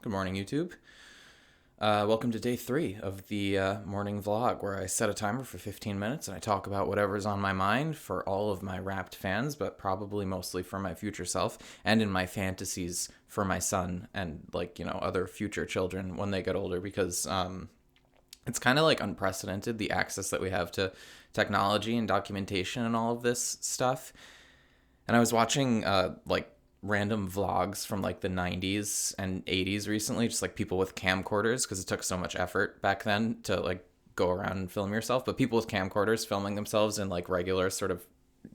Good morning, YouTube. Welcome to day 3 of the morning vlog, where I set a timer for 15 minutes and I talk about whatever's on my mind for all of my Wrapped fans, but probably mostly for my future self and in my fantasies for my son and, other future children when they get older, because it's kind of like unprecedented, the access that we have to technology and documentation and all of this stuff. And I was watching random vlogs from like the 90s and 80s recently, just like people with camcorders, because it took so much effort back then to like go around and film yourself. But people with camcorders filming themselves in like regular sort of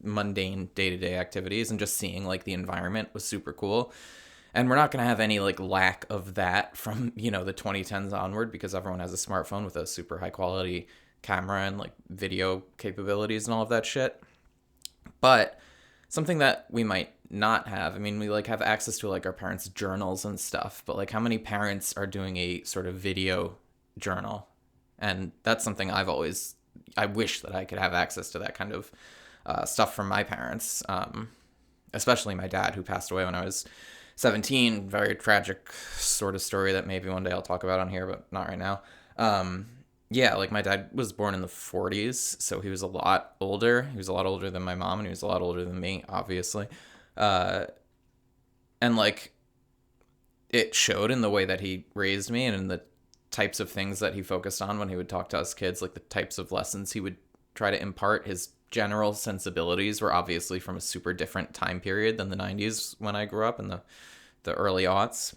mundane day-to-day activities and just seeing like the environment was super cool. And we're not going to have any like lack of that from, the 2010s onward, because everyone has a smartphone with a super high quality camera and like video capabilities and all of that shit. But something that we might not have, I mean, we like have access to like our parents' journals and stuff, but like how many parents are doing a sort of video journal? And that's something I wish that I could have access to that kind of stuff from my parents, especially my dad, who passed away when I was 17. Very tragic sort of story that maybe one day I'll talk about on here, but not right now. Yeah, like my dad was born in the 40s, so he was a lot older. He was a lot older than my mom, and he was a lot older than me, obviously. And like it showed in the way that he raised me and in the types of things that he focused on when he would talk to us kids, like the types of lessons he would try to impart. His general sensibilities were obviously from a super different time period than the 90s when I grew up, in the early aughts.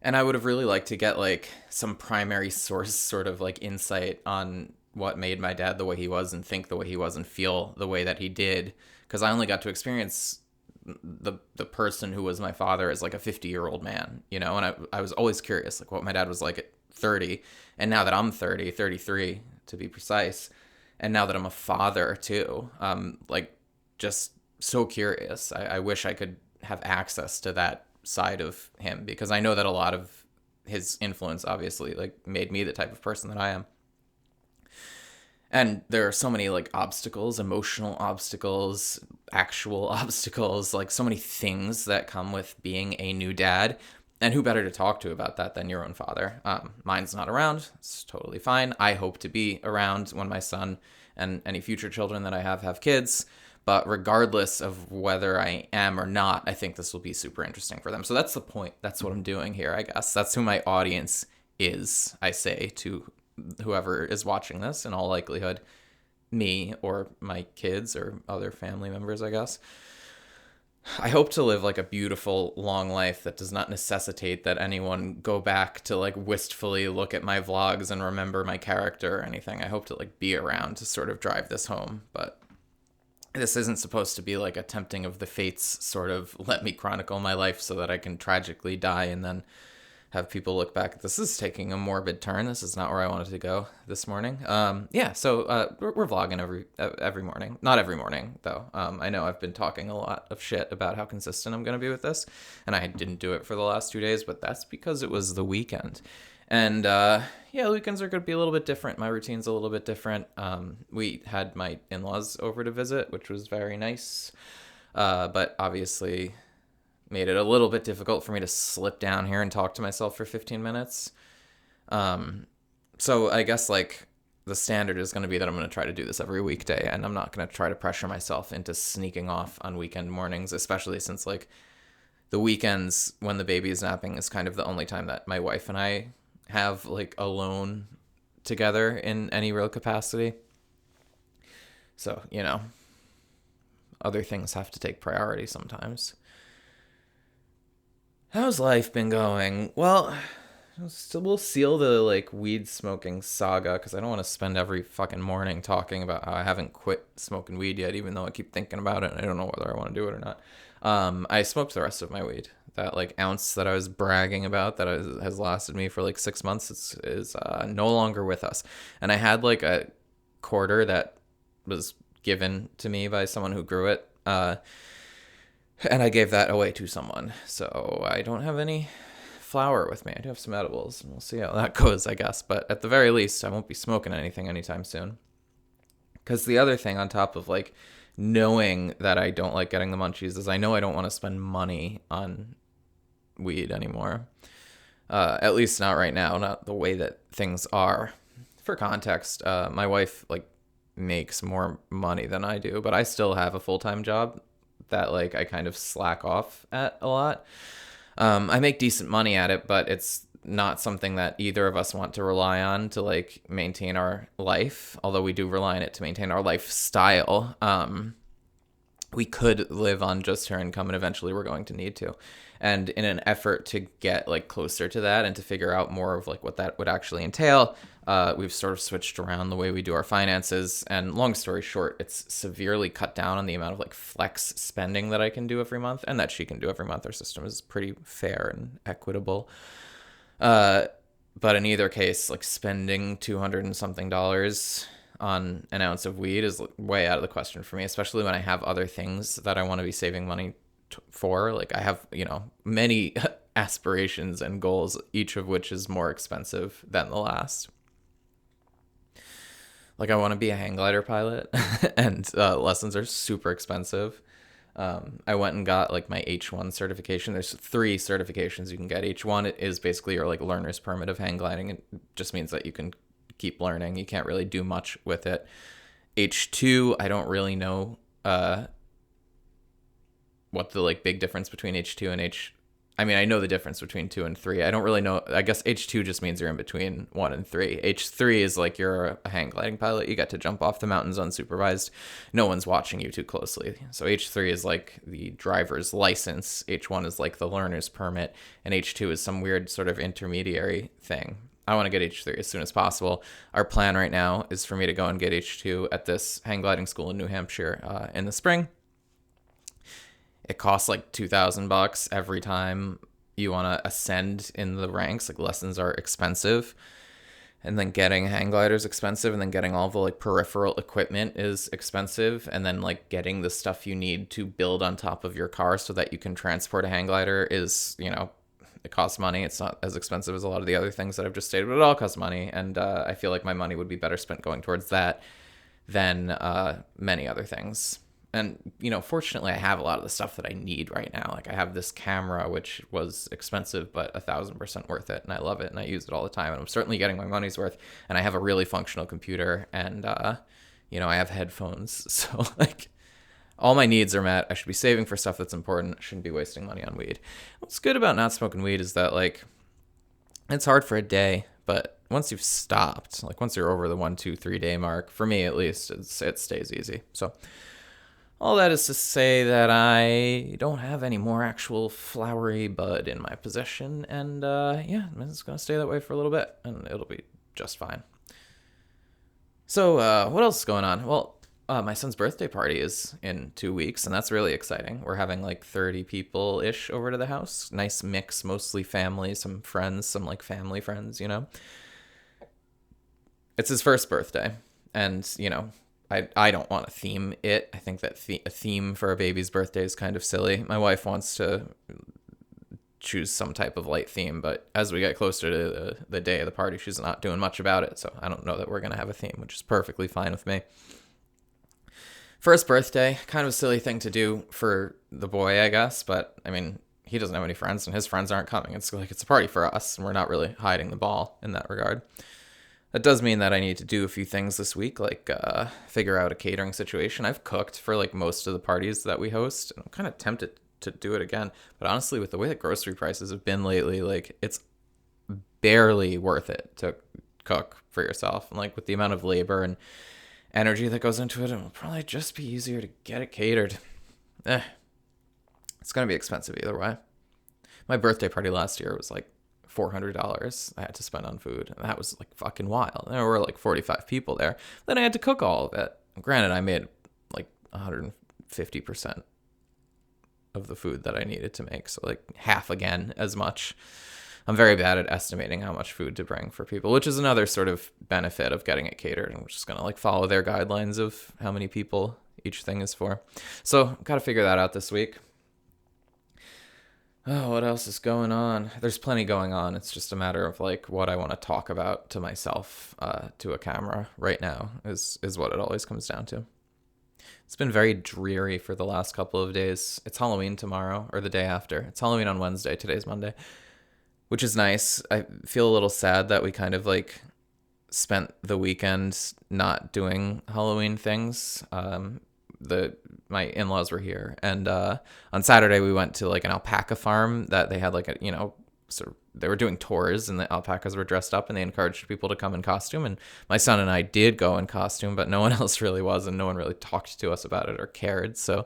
And I would have really liked to get like some primary source sort of like insight on what made my dad the way he was and think the way he was and feel the way that he did, because I only got to experience the person who was my father as like a 50-year-old man, and I was always curious like what my dad was like at 30. And now that I'm 30, 33 to be precise, and now that I'm a father too, like just so curious. I wish I could have access to that side of him, because I know that a lot of his influence obviously like made me the type of person that I am. And there are so many like obstacles, emotional obstacles, actual obstacles, like so many things that come with being a new dad. And who better to talk to about that than your own father? Mine's not around. It's totally fine. I hope to be around when my son and any future children that I have kids. But regardless of whether I am or not, I think this will be super interesting for them. So that's the point. That's what I'm doing here, I guess. That's who my audience is, I say to whoever is watching this, in all likelihood, me or my kids or other family members, I guess. I hope to live like a beautiful, long life that does not necessitate that anyone go back to like wistfully look at my vlogs and remember my character or anything. I hope to like be around to sort of drive this home, but this isn't supposed to be like a tempting of the fates sort of let me chronicle my life so that I can tragically die and then have people look back. This is taking a morbid turn. This is not where I wanted to go this morning. So we're vlogging every morning. Not every morning, though. I know I've been talking a lot of shit about how consistent I'm going to be with this, and I didn't do it for the last 2 days, but that's because it was the weekend. And the weekends are going to be a little bit different. My routine's a little bit different. We had my in-laws over to visit, which was very nice, but obviously made it a little bit difficult for me to slip down here and talk to myself for 15 minutes. So I guess like the standard is going to be that I'm going to try to do this every weekday, and I'm not going to try to pressure myself into sneaking off on weekend mornings, especially since like the weekends when the baby is napping is kind of the only time that my wife and I have like alone together in any real capacity. So, other things have to take priority sometimes. How's life been going? Well, we'll seal the like weed smoking saga, because I don't want to spend every fucking morning talking about how I haven't quit smoking weed yet, even though I keep thinking about it and I don't know whether I want to do it or not. I smoked the rest of my weed. That like ounce that I was bragging about that has lasted me for like 6 months is no longer with us. And I had like a quarter that was given to me by someone who grew it. And I gave that away to someone. So I don't have any flour with me. I do have some edibles, and we'll see how that goes, I guess. But at the very least, I won't be smoking anything anytime soon. Because the other thing on top of like knowing that I don't like getting the munchies is I know I don't want to spend money on weed anymore. At least not right now, not the way that things are. For context, my wife like makes more money than I do, but I still have a full-time job that like I kind of slack off at a lot. I make decent money at it, but it's not something that either of us want to rely on to like maintain our life, although we do rely on it to maintain our lifestyle. We could live on just her income, and eventually we're going to need to. And in an effort to get like closer to that and to figure out more of like what that would actually entail, we've sort of switched around the way we do our finances. And long story short, it's severely cut down on the amount of like flex spending that I can do every month and that she can do every month. Our system is pretty fair and equitable. But in either case, like spending 200 and something dollars on an ounce of weed is way out of the question for me, especially when I have other things that I want to be saving money for. Like I have, many aspirations and goals, each of which is more expensive than the last. Like I want to be a hang glider pilot and lessons are super expensive. I went and got like my H1 certification. There's 3 certifications you can get. H1 is basically your like learner's permit of hang gliding. It just means that you can keep learning. You can't really do much with it. H2, I don't really know what the like big difference between H2 and I know the difference between 2 and 3. I don't really know. I guess H2 just means you're in between 1 and 3. H3 is like you're a hang gliding pilot. You get to jump off the mountains unsupervised. No one's watching you too closely. So H3 is like the driver's license. H1 is like the learner's permit. And H2 is some weird sort of intermediary thing. I want to get H3 as soon as possible. Our plan right now is for me to go and get H2 at this hang gliding school in New Hampshire in the spring. It costs like $2,000 every time you want to ascend in the ranks. Like lessons are expensive, and then getting hang gliders expensive, and then getting all the like peripheral equipment is expensive, and then like getting the stuff you need to build on top of your car so that you can transport a hang glider is, it costs money. It's not as expensive as a lot of the other things that I've just stated, but it all costs money, and I feel like my money would be better spent going towards that than many other things. And, fortunately, I have a lot of the stuff that I need right now. Like I have this camera, which was expensive, but 1,000% worth it. And I love it. And I use it all the time. And I'm certainly getting my money's worth. And I have a really functional computer. And, I have headphones. So, like, all my needs are met. I should be saving for stuff that's important. I shouldn't be wasting money on weed. What's good about not smoking weed is that, like, it's hard for a day. But once you've stopped, like, once you're over the 1, 2, 3 day mark, for me at least, it stays easy. So, all that is to say that I don't have any more actual flowery bud in my possession, and I'm just going to stay that way for a little bit, and it'll be just fine. So, what else is going on? Well, my son's birthday party is in 2 weeks, and that's really exciting. We're having like 30 people-ish over to the house. Nice mix, mostly family, some friends, some like family friends, It's his first birthday, and, I don't want to theme it. I think that a theme for a baby's birthday is kind of silly. My wife wants to choose some type of light theme, but as we get closer to the day of the party, she's not doing much about it, so I don't know that we're going to have a theme, which is perfectly fine with me. First birthday, kind of a silly thing to do for the boy, I guess, but, he doesn't have any friends, and his friends aren't coming. It's like it's a party for us, and we're not really hiding the ball in that regard. That does mean that I need to do a few things this week, like figure out a catering situation. I've cooked for like most of the parties that we host, and I'm kind of tempted to do it again. But honestly, with the way that grocery prices have been lately, like it's barely worth it to cook for yourself. And like with the amount of labor and energy that goes into it, it'll probably just be easier to get it catered. It's going to be expensive either way. My birthday party last year was like $400 I had to spend on food, and that was like fucking wild. There were like 45 people there. Then I had to cook all of it. Granted, I made like 150% of the food that I needed to make, so like half again as much. I'm very bad at estimating how much food to bring for people, which is another sort of benefit of getting it catered. And we're just gonna like follow their guidelines of how many people each thing is for. So gotta figure that out this week. Oh, what else is going on? There's plenty going on. It's just a matter of like what I want to talk about to myself, to a camera right now is what it always comes down to. It's been very dreary for the last couple of days. It's Halloween tomorrow, or the day after. It's Halloween on Wednesday. Today's Monday, which is nice. I feel a little sad that we kind of like spent the weekend not doing Halloween things. My in-laws were here, and on Saturday we went to like an alpaca farm that they had like a, sort of, they were doing tours, and the alpacas were dressed up, and they encouraged people to come in costume. And my son and I did go in costume, but no one else really was, and no one really talked to us about it or cared. So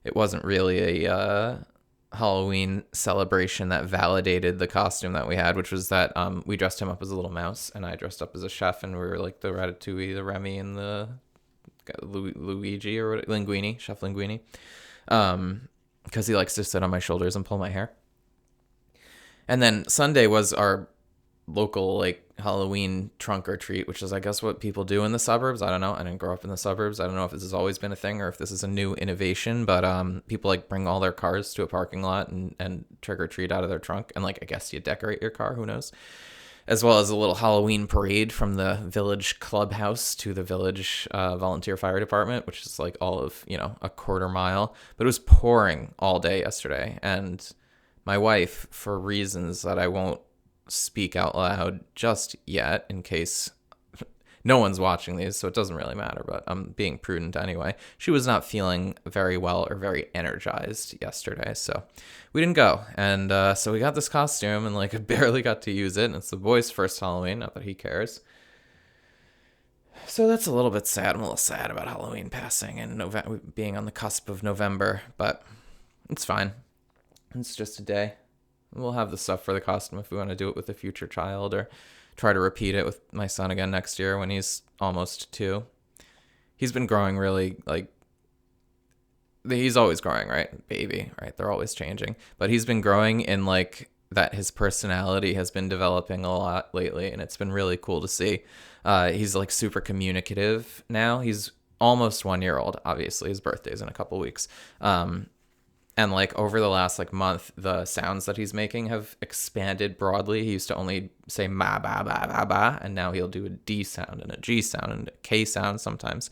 it wasn't really a Halloween celebration that validated the costume that we had, which was that we dressed him up as a little mouse, and I dressed up as a chef, and we were like the Ratatouille, the Remy, and the Luigi or what, Linguini, Chef Linguini, because he likes to sit on my shoulders and pull my hair. And then Sunday was our local like Halloween trunk or treat, which is I guess what people do in the suburbs. I don't know. I didn't grow up in the suburbs. I don't know if this has always been a thing or if this is a new innovation, but people like bring all their cars to a parking lot and trick or treat out of their trunk, and like I guess you decorate your car, who knows, as well as a little Halloween parade from the village clubhouse to the village volunteer fire department, which is like all of a quarter mile. But it was pouring all day yesterday, and my wife, for reasons that I won't speak out loud just yet, in case no one's watching these, so it doesn't really matter, but I'm being prudent anyway. She was not feeling very well or very energized yesterday, so we didn't go. And so we got this costume, and like I barely got to use it, and it's the boy's first Halloween, not that he cares. So that's a little bit sad. I'm a little sad about Halloween passing and being on the cusp of November, but it's fine. It's just a day. We'll have the stuff for the costume if we want to do it with a future child, or try to repeat it with my son again next year when he's almost 2. He's been growing really, like, he's always growing, right? Baby, right? They're always changing. But he's been growing in, like, that his personality has been developing a lot lately, and it's been really cool to see. He's, like, super communicative now. He's almost 1 year old, obviously. His birthday's in a couple weeks. And like over the last like month, the sounds that he's making have expanded broadly. He used to only say ma ba ba ba ba, and now he'll do a D sound and a G sound and a K sound sometimes.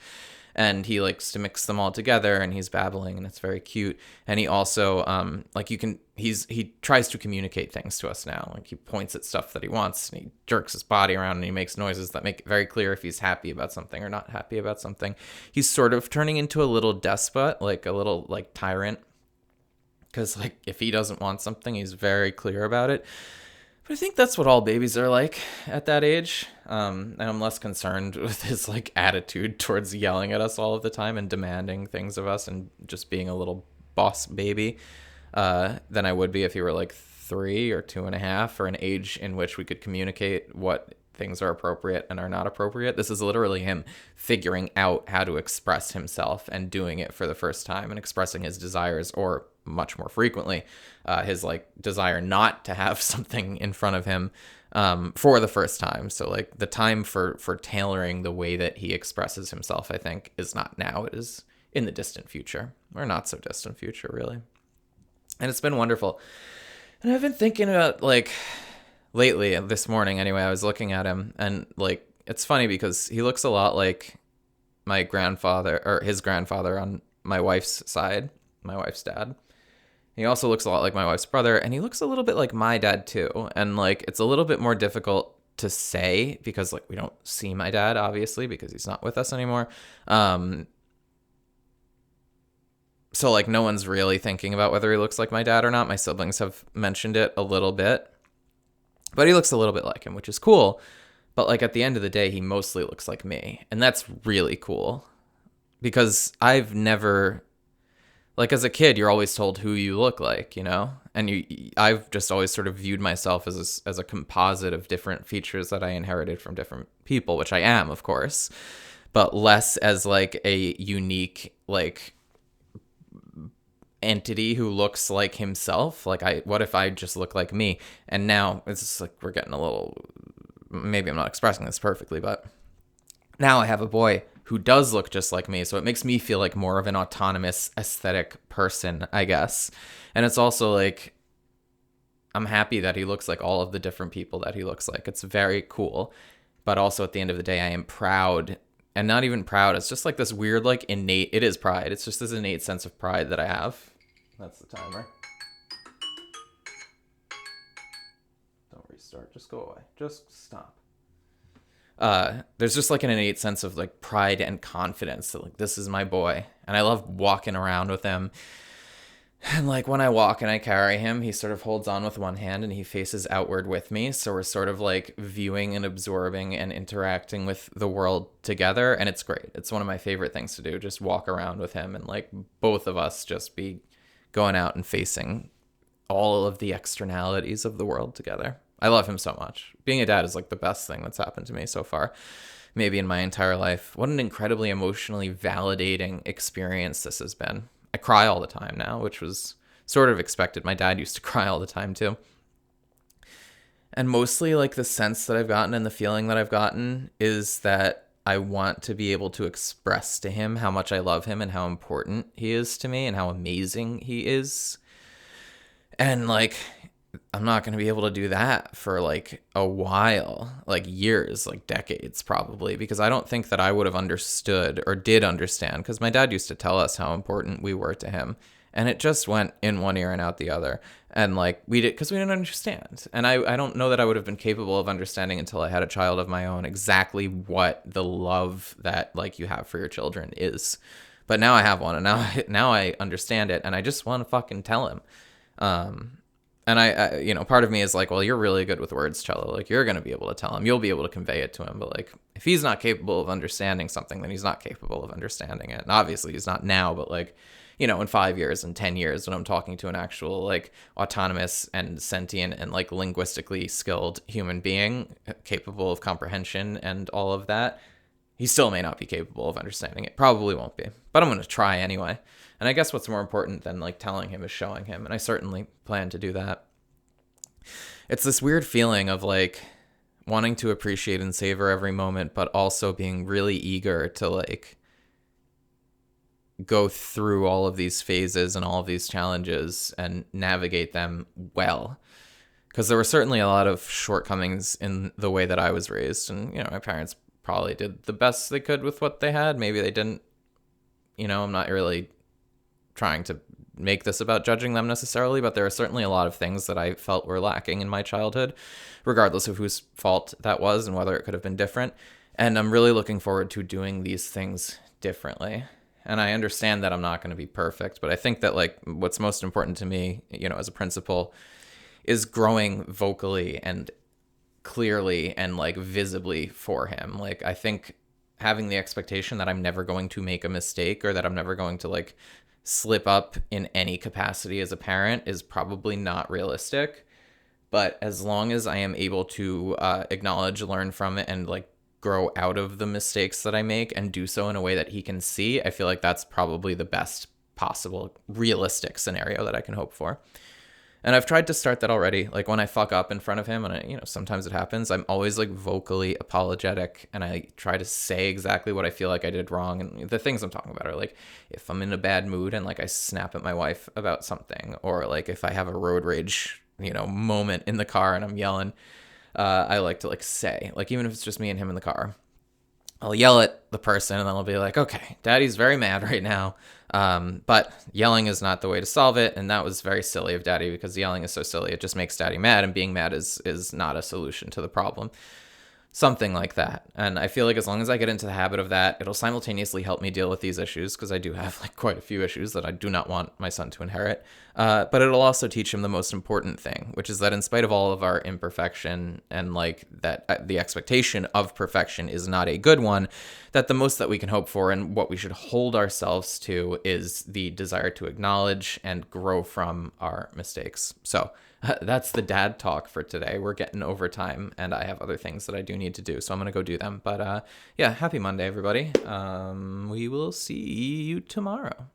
And he likes to mix them all together, and he's babbling, and it's very cute. And he also he tries to communicate things to us now. Like he points at stuff that he wants, and he jerks his body around, and he makes noises that make it very clear if he's happy about something or not happy about something. He's sort of turning into a little despot, like a little like tyrant. Because, like, if he doesn't want something, he's very clear about it. But I think that's what all babies are like at that age. And I'm less concerned with his, like, attitude towards yelling at us all of the time and demanding things of us and just being a little boss baby than I would be if he were, like, 3 or 2.5, or an age in which we could communicate what things are appropriate and are not appropriate. This is literally him figuring out how to express himself and doing it for the first time and expressing his desires, or much more frequently, his like desire not to have something in front of him for the first time. So like the time for tailoring the way that he expresses himself, I think, is not now. It is in the distant future, or not so distant future, really. And it's been wonderful. And I've been thinking about like lately, this morning anyway, I was looking at him, and like it's funny because he looks a lot like my grandfather, or his grandfather on my wife's side, my wife's dad. He also looks a lot like my wife's brother, and he looks a little bit like my dad too. And like it's a little bit more difficult to say because like we don't see my dad, obviously, because he's not with us anymore. So like no one's really thinking about whether he looks like my dad or not. My siblings have mentioned it a little bit, but he looks a little bit like him, which is cool. But like at the end of the day, he mostly looks like me, and that's really cool because I've never, like as a kid, you're always told who you look like, and I've just always sort of viewed myself as a composite of different features that I inherited from different people, which I am, of course, but less as like a unique like entity who looks like himself. Like what if I just look like me? And now it's just like we're getting a little, maybe I'm not expressing this perfectly, but now I have a boy who does look just like me, so it makes me feel like more of an autonomous aesthetic person, I guess. And it's also like I'm happy that he looks like all of the different people that he looks like. It's very cool. But also at the end of the day, I am proud and not even proud. It's just like this weird, like innate, it is pride. It's just this innate sense of pride that I have. That's the timer. Don't restart. Just go away. Just stop. There's just like an innate sense of like pride and confidence that like, this is my boy. And I love walking around with him. And like when I walk and I carry him, he sort of holds on with one hand and he faces outward with me. So we're sort of like viewing and absorbing and interacting with the world together. And it's great. It's one of my favorite things to do. Just walk around with him and like both of us just be going out and facing all of the externalities of the world together. I love him so much. Being a dad is like the best thing that's happened to me so far, maybe in my entire life. What an incredibly emotionally validating experience this has been. I cry all the time now, which was sort of expected. My dad used to cry all the time too. And mostly like the sense that I've gotten and the feeling that I've gotten is that I want to be able to express to him how much I love him and how important he is to me and how amazing he is. And like, I'm not going to be able to do that for like a while, like years, like decades probably, because I don't think that I would have understood or did understand, because my dad used to tell us how important we were to him, and it just went in one ear and out the other. And like we did, because we didn't understand. And I don't know that I would have been capable of understanding until I had a child of my own exactly what the love that like you have for your children is. But now I have one, and now I understand it, and I just want to fucking tell him. And I, you know, part of me is like, well, you're really good with words, Cello. Like, you're going to be able to tell him. You'll be able to convey it to him. But, like, if he's not capable of understanding something, then he's not capable of understanding it. And obviously, he's not now. But, like, you know, in 5 years and 10 years, when I'm talking to an actual, like, autonomous and sentient and, like, linguistically skilled human being capable of comprehension and all of that, he still may not be capable of understanding it. Probably won't be. But I'm going to try anyway. And I guess what's more important than like telling him is showing him. And I certainly plan to do that. It's this weird feeling of like wanting to appreciate and savor every moment, but also being really eager to like go through all of these phases and all of these challenges and navigate them well. Because there were certainly a lot of shortcomings in the way that I was raised. And, you know, my parents probably did the best they could with what they had. Maybe they didn't. You know, I'm not really trying to make this about judging them necessarily, but there are certainly a lot of things that I felt were lacking in my childhood, regardless of whose fault that was and whether it could have been different. And I'm really looking forward to doing these things differently. And I understand that I'm not going to be perfect, but I think that like what's most important to me, you know, as a principal, is growing vocally and clearly and like visibly for him. Like, I think having the expectation that I'm never going to make a mistake or that I'm never going to like slip up in any capacity as a parent is probably not realistic. But as long as I am able to acknowledge, learn from it, and like grow out of the mistakes that I make and do so in a way that he can see, I feel like that's probably the best possible realistic scenario that I can hope for. And I've tried to start that already. Like when I fuck up in front of him, and you know, sometimes it happens, I'm always like vocally apologetic, and I try to say exactly what I feel like I did wrong. And the things I'm talking about are like if I'm in a bad mood and like I snap at my wife about something, or like if I have a road rage, you know, moment in the car and I'm yelling, I like to like say, like even if it's just me and him in the car, I'll yell at the person and then I'll be like, okay, daddy's very mad right now. But yelling is not the way to solve it. And that was very silly of daddy, because yelling is so silly. It just makes daddy mad, and being mad is not a solution to the problem. Something like that. And I feel like as long as I get into the habit of that, it'll simultaneously help me deal with these issues, because I do have like quite a few issues that I do not want my son to inherit. But it'll also teach him the most important thing, which is that in spite of all of our imperfection and like that the expectation of perfection is not a good one, that the most that we can hope for and what we should hold ourselves to is the desire to acknowledge and grow from our mistakes. So that's the dad talk for today. We're getting overtime, and I have other things that I do need to do, so I'm going to go do them. But yeah, happy Monday, everybody. We will see you tomorrow.